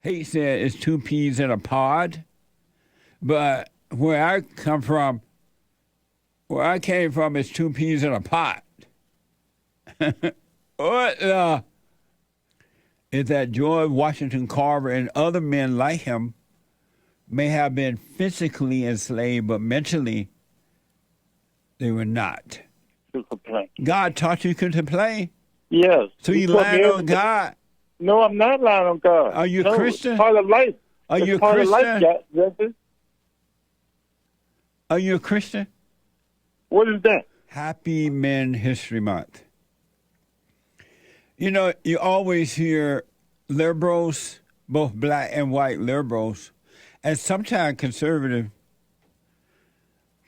hate said it's two peas in a pod. But where I came from, it's two peas in a pot. What is that George Washington Carver and other men like him may have been physically enslaved, but mentally they were not. To complain. God taught you to complain. Yes. So you lying on God. No, I'm not lying on God. Are you a Christian? It's part of life. Are you a part Christian? Of life, Jesse. Are you a Christian? What is that? Happy Men History Month. You know, you always hear liberals, both black and white liberals, and sometimes conservative,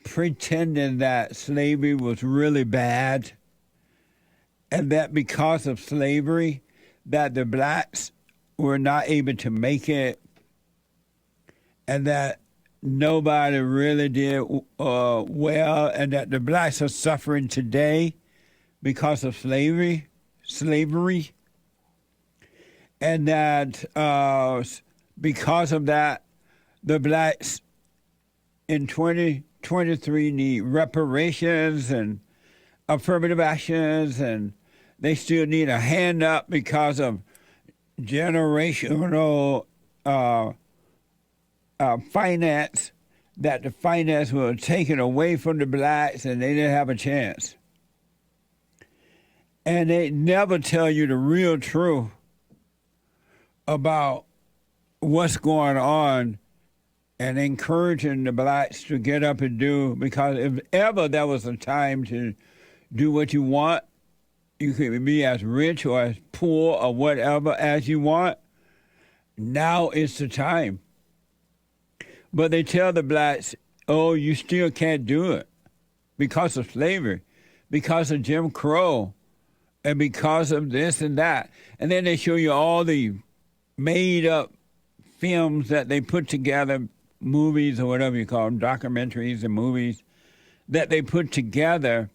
pretending that slavery was really bad and that because of slavery that the blacks were not able to make it and that nobody really did well and that the blacks are suffering today because of slavery, and that because of that, the blacks in 2023 need reparations and affirmative actions, and they still need a hand up because of generational finance, that the finance was taken away from the blacks and they didn't have a chance. And they never tell you the real truth about what's going on and encouraging the blacks to get up and do, because if ever there was a time to do what you want, you could be as rich or as poor or whatever as you want, now is the time. But they tell the blacks, oh, you still can't do it because of slavery, because of Jim Crow, and because of this and that. And then they show you all the made-up films that they put together, movies or whatever you call them, documentaries and movies, that they put together,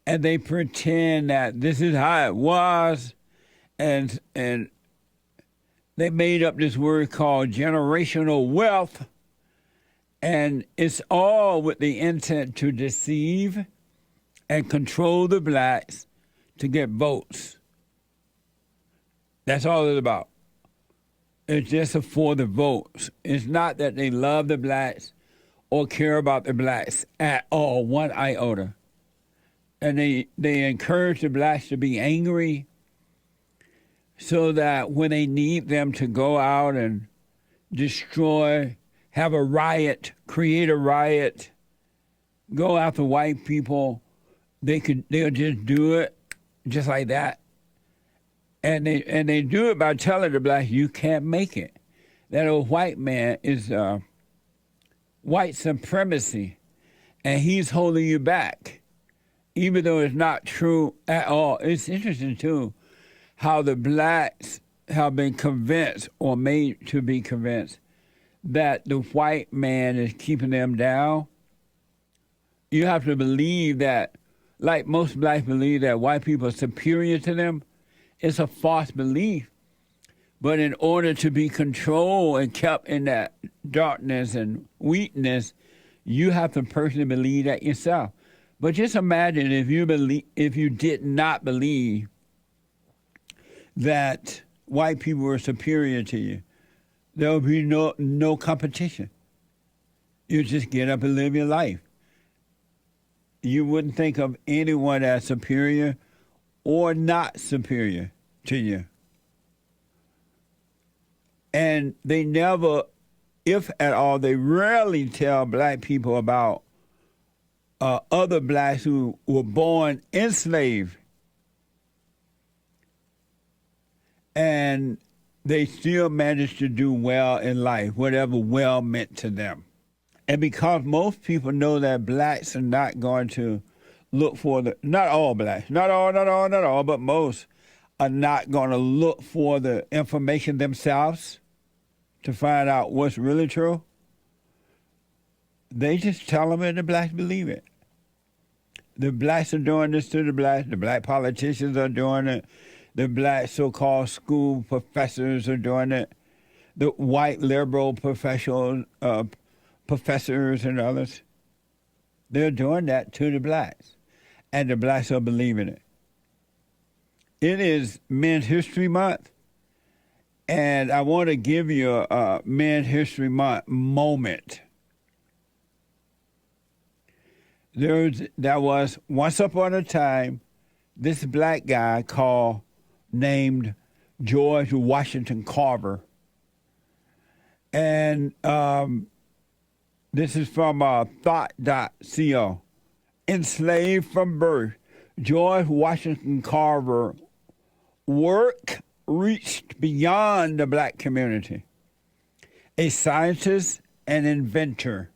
and they pretend that this is how it was, and they made up this word called generational wealth, and it's all with the intent to deceive and control the blacks to get votes. That's all it's about. It's just for the votes. It's not that they love the blacks or care about the blacks at all, one iota. And they encourage the blacks to be angry so that when they need them to go out and destroy, have a riot, create a riot, go after white people, they'll just do it just like that. And they do it by telling the blacks, you can't make it. That old white man is white supremacy, and he's holding you back, even though it's not true at all. It's interesting, too, how the blacks have been convinced or made to be convinced that the white man is keeping them down. You have to believe that, like most blacks believe that white people are superior to them. It's a false belief. But in order to be controlled and kept in that darkness and weakness, you have to personally believe that yourself. But just imagine if you did not believe that white people were superior to you, there would be no competition. You just get up and live your life. You wouldn't think of anyone as superior or not superior to you. And they never, if at all, they rarely tell black people about other blacks who were born enslaved. And they still managed to do well in life, whatever well meant to them. And because most people know that blacks are not going to look for not all blacks, not all, but most are not going to look for the information themselves to find out what's really true. They just tell them and the blacks believe it. The blacks are doing this to the blacks. The black politicians are doing it. The black so-called school professors are doing it. the white liberal professional professors and others. They're doing that to the blacks, and the blacks are believing it. It is Men's History Month, and I want to give you a Men's History Month moment. There was once upon a time this black guy named George Washington Carver. And this is from thought.co. Enslaved from birth, George Washington Carver work reached beyond the black community. A scientist and inventor.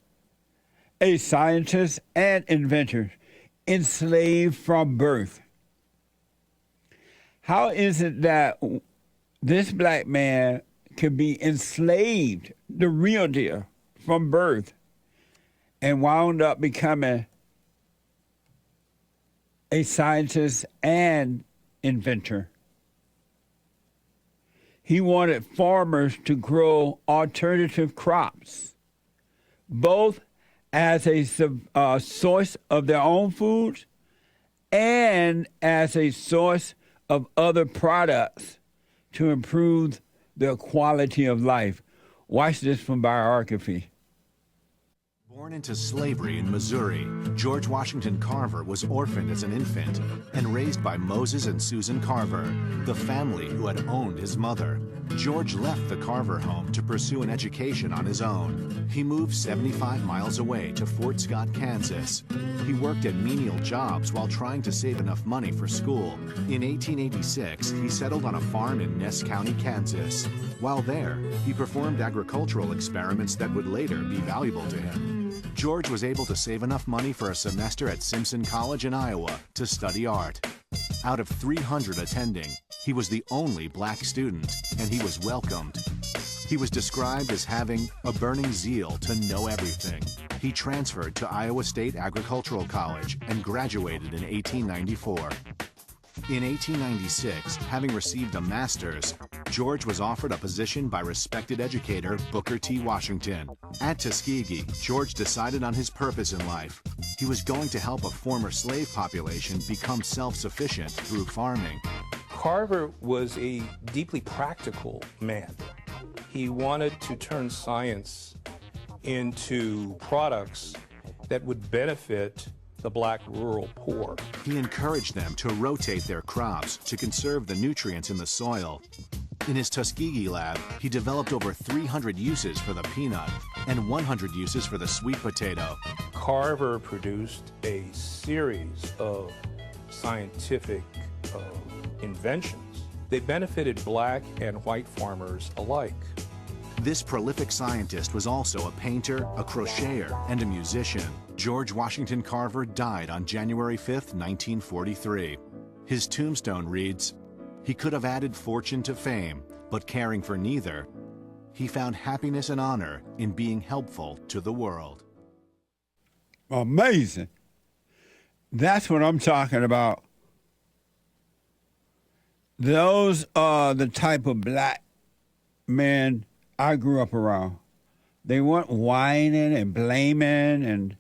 A scientist and inventor, enslaved from birth. How is it that this black man could be enslaved, the real deal, from birth, and wound up becoming a scientist and inventor? He wanted farmers to grow alternative crops, both as a source of their own food and as a source of other products to improve their quality of life. Watch this from biography. Born into slavery in Missouri, George Washington Carver was orphaned as an infant and raised by Moses and Susan Carver, the family who had owned his mother. George left the Carver home to pursue an education on his own. He moved 75 miles away to Fort Scott, Kansas. He worked at menial jobs while trying to save enough money for school. In 1886, he settled on a farm in Ness County, Kansas. While there, he performed agricultural experiments that would later be valuable to him. George was able to save enough money for a semester at Simpson College in Iowa to study art. Out of 300 attending, he was the only black student, and he was welcomed. He was described as having a burning zeal to know everything. He transferred to Iowa State Agricultural College and graduated in 1894. In 1896, having received a master's, George was offered a position by respected educator Booker T. Washington. At Tuskegee, George decided on his purpose in life. He was going to help a former slave population become self-sufficient through farming. Carver was a deeply practical man. He wanted to turn science into products that would benefit the black rural poor. He encouraged them to rotate their crops to conserve the nutrients in the soil. In his Tuskegee lab, he developed over 300 uses for the peanut and 100 uses for the sweet potato. Carver produced a series of scientific inventions. They benefited black and white farmers alike. This prolific scientist was also a painter, a crocheter, and a musician. George Washington Carver died on January 5, 1943. His tombstone reads, "He could have added fortune to fame, but caring for neither, he found happiness and honor in being helpful to the world." Amazing. That's what I'm talking about. Those are the type of black men I grew up around. They weren't whining and blaming and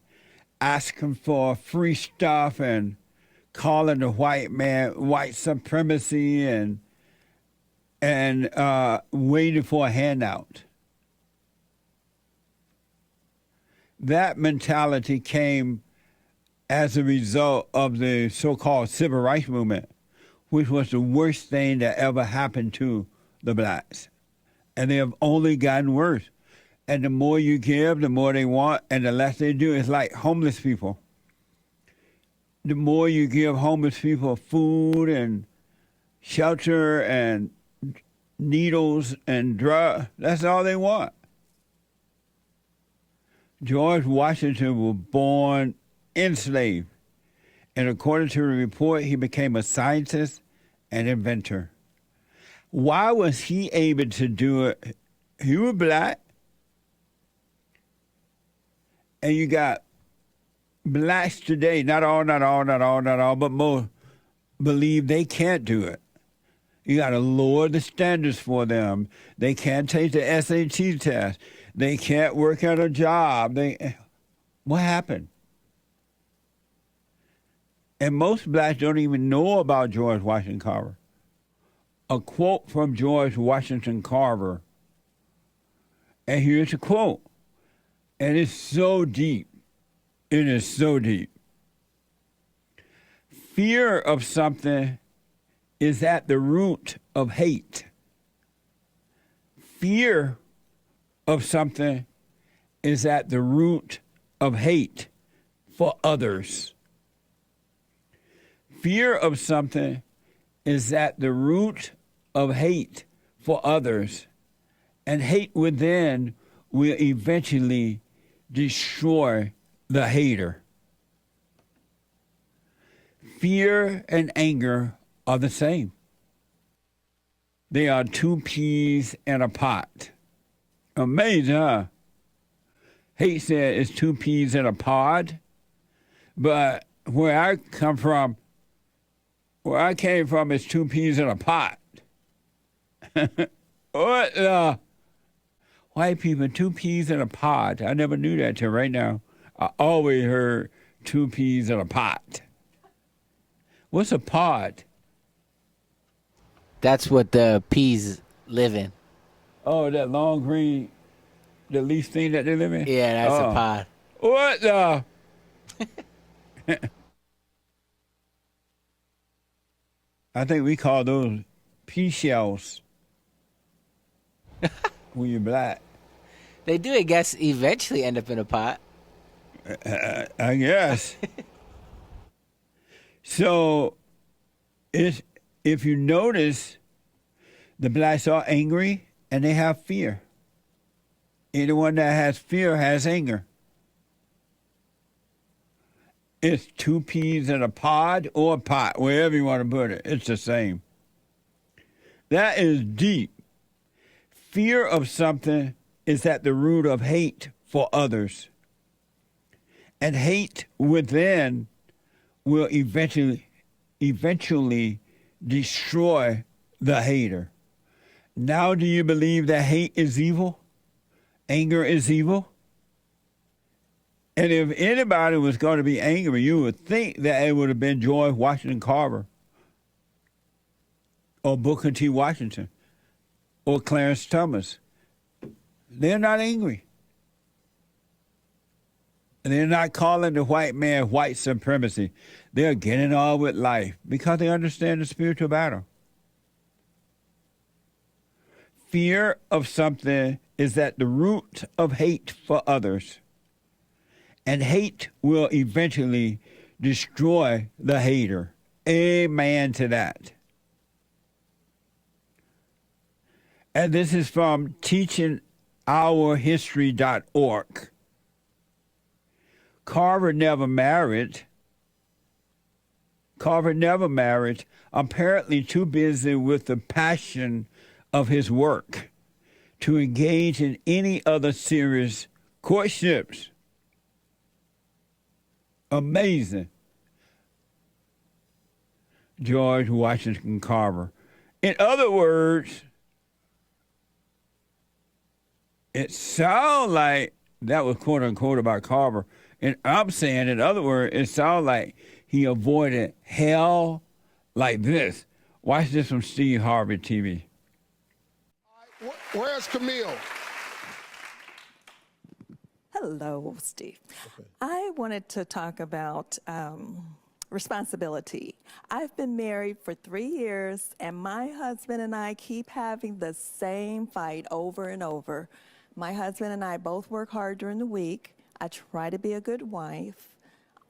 asking for free stuff and calling the white man white supremacy and waiting for a handout. That mentality came as a result of the so-called civil rights movement, which was the worst thing that ever happened to the blacks. And they have only gotten worse. And the more you give, the more they want, and the less they do. It's like homeless people. The more you give homeless people food and shelter and needles and drugs, that's all they want. George Washington was born enslaved, and according to the report, he became a scientist and inventor. Why was he able to do it? He was black, and you got blacks today, not all, but most believe they can't do it. You got to lower the standards for them. They can't take the SAT test. They can't work at a job. What happened? And most blacks don't even know about George Washington Carver. A quote from George Washington Carver. And here's a quote. And it's so deep. It is so deep. Fear of something is at the root of hate. Fear of something is at the root of hate for others. Fear of something is at the root of hate for others, and hate within will eventually destroy the hater. Fear and anger are the same. They are two peas in a pot. Amazing, huh? Hate said it's two peas in a pod, but where I came from, it's two peas in a pot. What? White people, two peas in a pod. I never knew that till right now. I always heard two peas in a pot. What's a pod? That's what the peas live in. Oh, that long green, the leaf thing that they live in? Yeah, that's a pod. What the? I think we call those pea shells when you're black. They do, I guess, eventually end up in a pot. I guess. So, if you notice, the blacks are angry and they have fear. Anyone that has fear has anger. It's two peas in a pod or a pot, wherever you want to put it. It's the same. That is deep. Fear of something is at the root of hate for others. And hate within will eventually destroy the hater. Now do you believe that hate is evil? Anger is evil? And if anybody was going to be angry, you would think that it would have been George Washington Carver or Booker T. Washington or Clarence Thomas. They're not angry. They're not calling the white man white supremacy. They're getting on with life because they understand the spiritual battle. Fear of something is at the root of hate for others. And hate will eventually destroy the hater. Amen to that. And this is from teachingourhistory.org. Carver never married, apparently too busy with the passion of his work to engage in any other serious courtships. Amazing. George Washington Carver. In other words, it sounds like that was quote unquote about Carver. And I'm saying, in other words, it sounds like he avoided hell like this. Watch this from Steve Harvey TV. Where's Camille? Hello, Steve. Okay. I wanted to talk about responsibility. I've been married for 3 years, and my husband and I keep having the same fight over and over. My husband and I both work hard during the week. I try to be a good wife.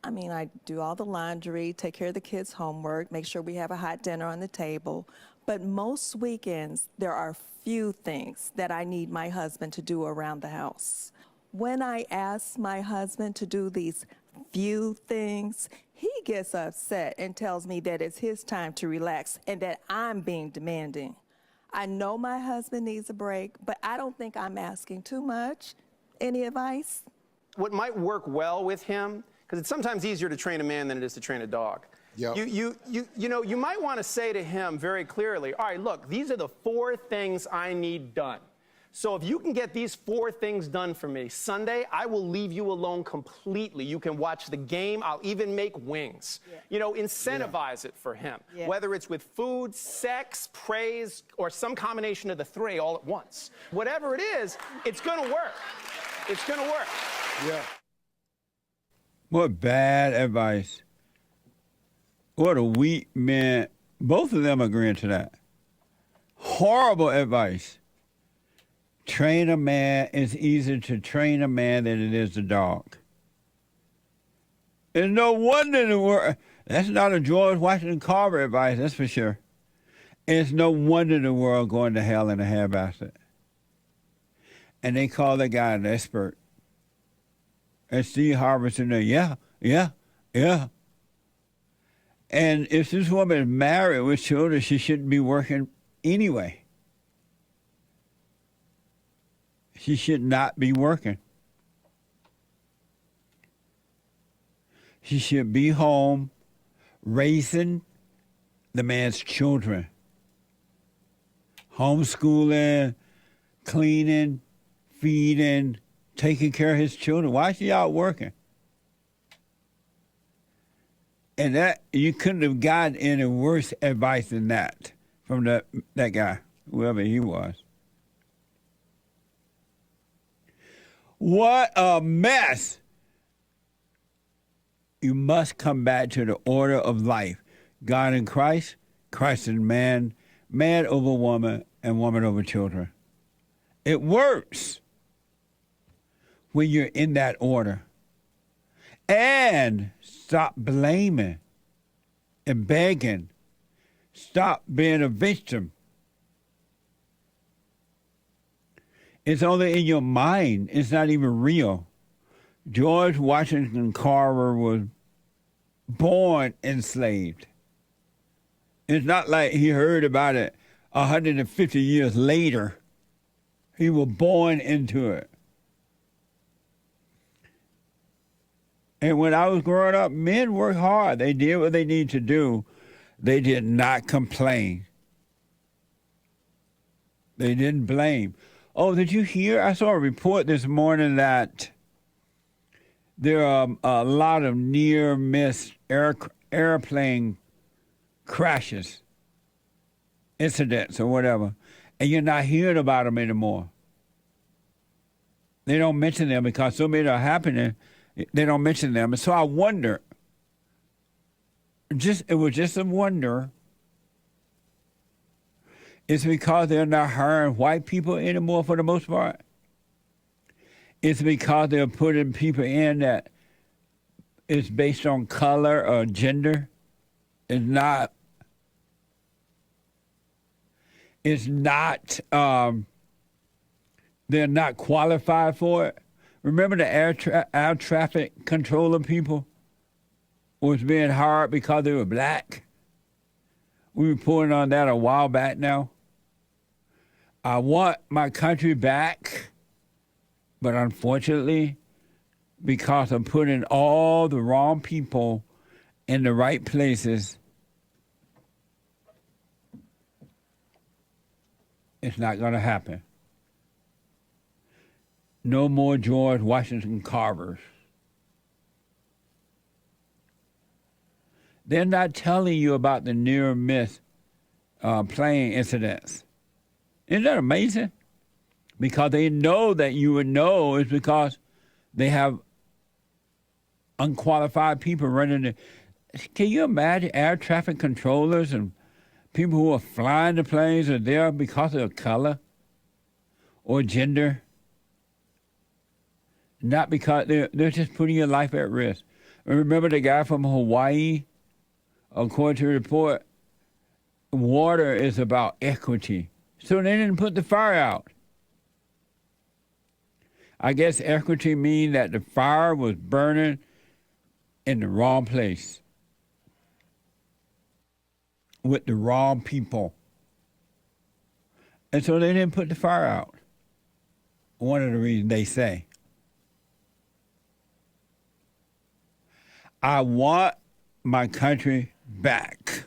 I mean, I do all the laundry, take care of the kids' homework, make sure we have a hot dinner on the table. But most weekends, there are few things that I need my husband to do around the house. When I ask my husband to do these few things, he gets upset and tells me that it's his time to relax and that I'm being demanding. I know my husband needs a break, but I don't think I'm asking too much. Any advice? What might work well with him, because it's sometimes easier to train a man than it is to train a dog. Yep. You might want to say to him very clearly, all right, look, these are the 4 things I need done. So if you can get these 4 things done for me, Sunday, I will leave you alone completely. You can watch the game. I'll even make wings. Yeah. Incentivize it for him, whether it's with food, sex, praise, or some combination of the 3 all at once. Whatever it is, it's going to work. It's going to work. Yeah. What bad advice. What a weak man. Both of them agreeing to that. Horrible advice. Train a man is easier to train a man than it is a dog. There's no wonder in the world. That's not a George Washington Carver advice, that's for sure. It's no wonder the world going to hell in a handbasket. And they call that guy an expert. And Steve Harvey's in there, yeah. And if this woman is married with children, she shouldn't be working anyway. She should not be working. She should be home raising the man's children. Homeschooling, cleaning, feeding, taking care of his children. Why is she out working? And that you couldn't have gotten any worse advice than that from that guy, whoever he was. What a mess. You must come back to the order of life. God in Christ, Christ in man, man over woman, and woman over children. It works when you're in that order. And stop blaming and begging. Stop being a victim. It's only in your mind. It's not even real. George Washington Carver was born enslaved. It's not like he heard about it 150 years later. He was born into it. And when I was growing up, men worked hard. They did what they needed to do. They did not complain. They didn't blame. Oh, did you hear? I saw a report this morning that there are a lot of near-miss airplane crashes, incidents or whatever, and you're not hearing about them anymore. They don't mention them because so many are happening, they don't mention them. And so I wonder, it was just a wonder, it's because they're not hiring white people anymore for the most part. It's because they're putting people in that is based on color or gender. It's not, they're not qualified for it. Remember the air traffic controller people was being hired because they were black? We were reporting on that a while back now. I want my country back, but unfortunately, because I'm putting all the wrong people in the right places, it's not going to happen. No more George Washington Carvers. They're not telling you about the near-miss plane incidents. Isn't that amazing? Because they know that you would know is because they have unqualified people running it. Can you imagine air traffic controllers and people who are flying the planes are there because of color or gender? Not because they're just putting your life at risk. Remember the guy from Hawaii? According to the report, water is about equity. So they didn't put the fire out. I guess equity means that the fire was burning in the wrong place with the wrong people. And so they didn't put the fire out. One of the reasons they say. I want my country back.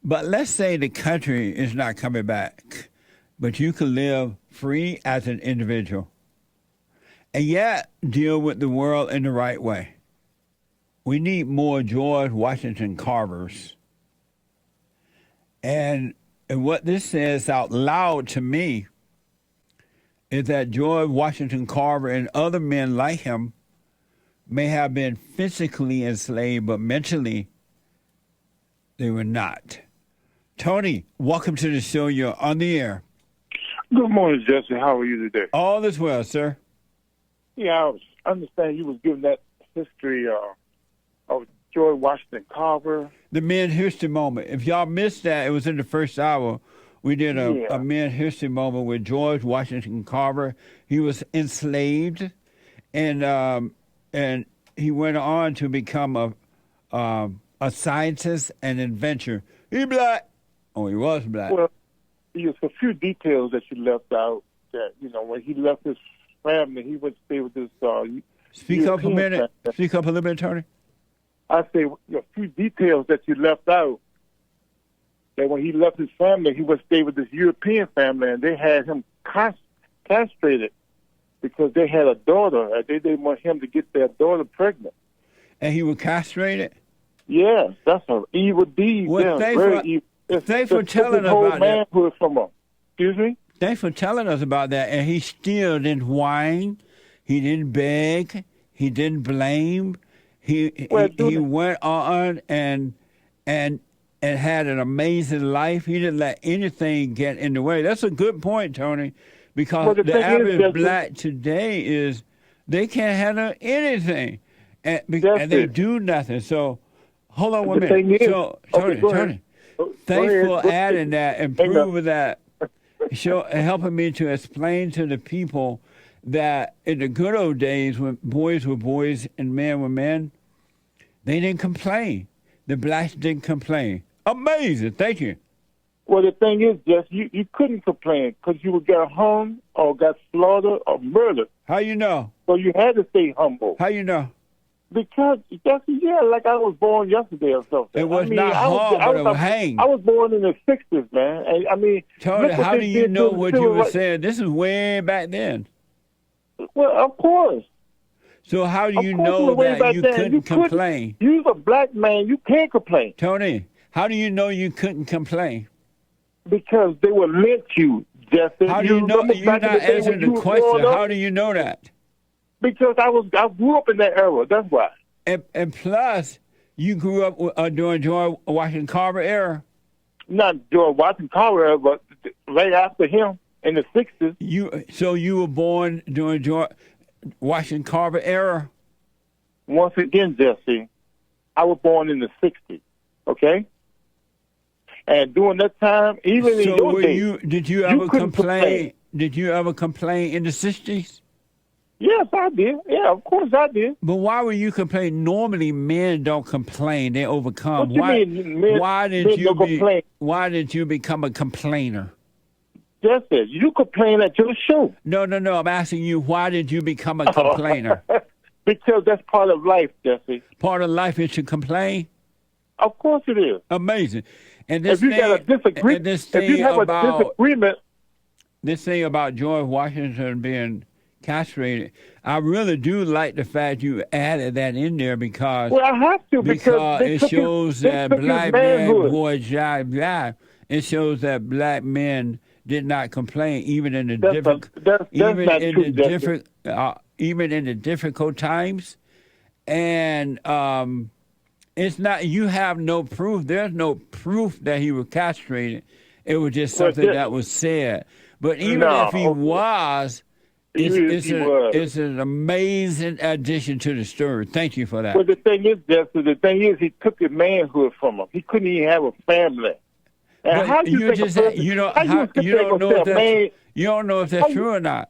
But let's say the country is not coming back, but you can live free as an individual and yet deal with the world in the right way. We need more George Washington Carvers. And what this says out loud to me is that George Washington Carver and other men like him may have been physically enslaved, but mentally they were not. Tony, welcome to the show. You're on the air. Good morning, Jesse. How are you today? All is well, sir. Yeah, I understand you was giving that history of George Washington Carver. The Men History Moment. If y'all missed that, it was in the first hour. We did a Men History Moment with George Washington Carver. He was enslaved, and he went on to become a scientist and inventor. He black. Oh, he was black. Well, there's a few details that you left out. That when he left his family, he went to stay with this. Speak up a European minute. family. Speak up a little bit, Tony. I say a few details that you left out. That when he left his family, he went to stay with this European family, and they had him castrated because they had a daughter. They didn't want him to get their daughter pregnant. And he was castrated? Yes, that's an evil deed. Well, thanks for telling us about that. From him. Excuse me? Thanks for telling us about that. And he still didn't whine. He didn't beg. He didn't blame. He went on and had an amazing life. He didn't let anything get in the way. That's a good point, Tony, because the average black today is they can't handle anything, and they do nothing. So hold on one minute. So Tony, thanks for adding that and proving that, helping me to explain to the people that in the good old days when boys were boys and men were men, they didn't complain. The blacks didn't complain. Amazing. Thank you. Well, the thing is, Jess, you couldn't complain because you would get hung or got slaughtered or murdered. How you know? So you had to stay humble. How you know? Because, Jesse, like I was born yesterday or something. It was not hung, but it was hanged. I was born in the 60s, man. And, Tony, how do you know what you were saying? This is way back then. Well, of course. So how do you know that you couldn't complain? You're a black man. You can't complain. Tony, how do you know you couldn't complain? Because they would lynch you, Jesse. How do you know that you're not answering the question? How do you know that? Because I grew up in that era. That's why. And plus, you grew up during George Washington Carver era. Not George Washington Carver era, but right after him in the 60s. So you were born during George Washington Carver era? Once again, Jesse, I was born in the 60s, okay? And during that time, even in your days, did you ever complain? Did you ever complain in the 60s? Yes, I did. Yeah, of course I did. But why were you complaining? Normally, men don't complain; they overcome. What you mean, why did you become a complainer? Jesse, you complain at your show. No. I'm asking you, why did you become a complainer? Because that's part of life, Jesse. Part of life is to complain? Of course it is. Amazing. And this if you have a disagreement, this thing about George Washington being castrated, I really do like the fact you added that in there because I have to because it shows that black men, it shows that black men did not complain even in the difficult times, and it's not. You have no proof. There's no proof that he was castrated. It was just something that was said. But even if he was, it's an amazing addition to the story. Thank you for that. Well, the thing is, he took his manhood from him. He couldn't even have a family. And you don't know if that's true or not.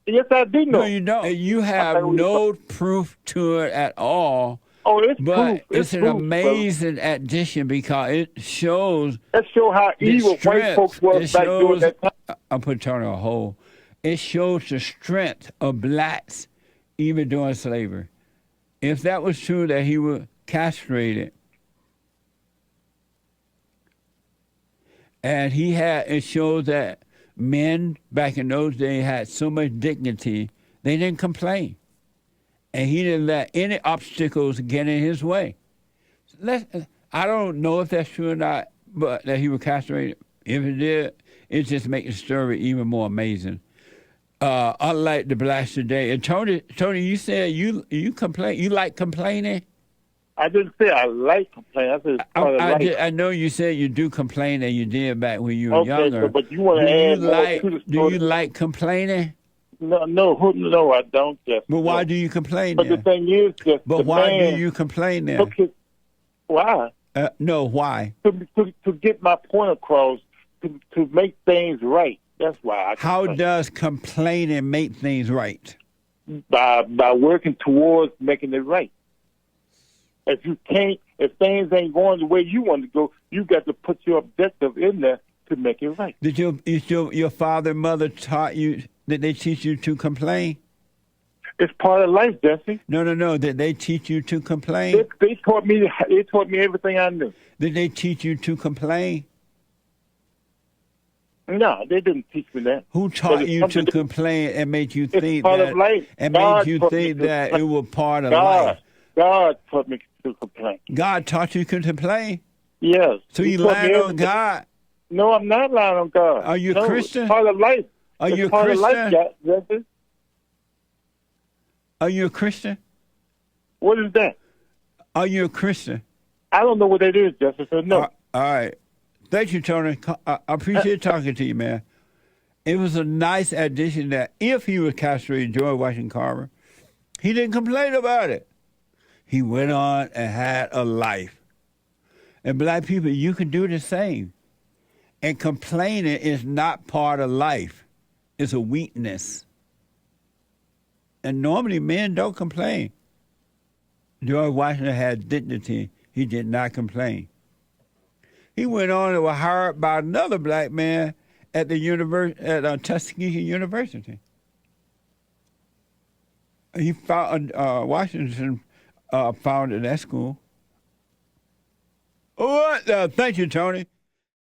Yes, I do know. No, you don't. You have no proof to it at all. Oh, it's but proof. It's an amazing addition because it shows. That shows how evil white folks was back during that time. I'll put it on a whole. It shows the strength of blacks even during slavery. If that was true that he was castrated, And it shows that men back in those days had so much dignity, they didn't complain. And he didn't let any obstacles get in his way. I don't know if that's true or not, but that he was castrated. If it did, it just makes the story even more amazing. Unlike the blacks today. And Tony, you said you complain. You like complaining? I didn't say I like complaining. I said it's part of life. I know you said you do complain, and you did back when you were younger. But you want to add more to the story. Do you like complaining? No, I don't, Jeff. But why do you complain? But the thing is, Jeff, but why do you complain then? Why? No, why? To get my point across, to make things right. That's why. How does complaining make things right? By working towards making it right. If things ain't going the way you want to go, you got to put your objective in there to make it right. Did your father and mother taught you? Did they teach you to complain? It's part of life, Jesse. No. Did they teach you to complain? They taught me. They taught me everything I knew. Did they teach you to complain? No, they didn't teach me that. Who taught you to complain and made you think part that? Of life. And God made you think that it was part of life. God taught me to complain. God taught you to complain? Yes. So you lying on God? No, I'm not lying on God. Are you a Christian? It's part of life. Are you a Christian? Christian? Are you a Christian? What is that? Are you a Christian? I don't know what that is, Justice. No. All right. Thank you, Tony. I appreciate talking to you, man. It was a nice addition that if he was castrated, George Washington Carver, he didn't complain about it. He went on and had a life. And black people, you can do the same. And complaining is not part of life. It's a weakness. And normally men don't complain. George Washington had dignity. He did not complain. He went on and was hired by another black man at the Tuskegee University. He found Washington founded that school. All right, thank you, Tony.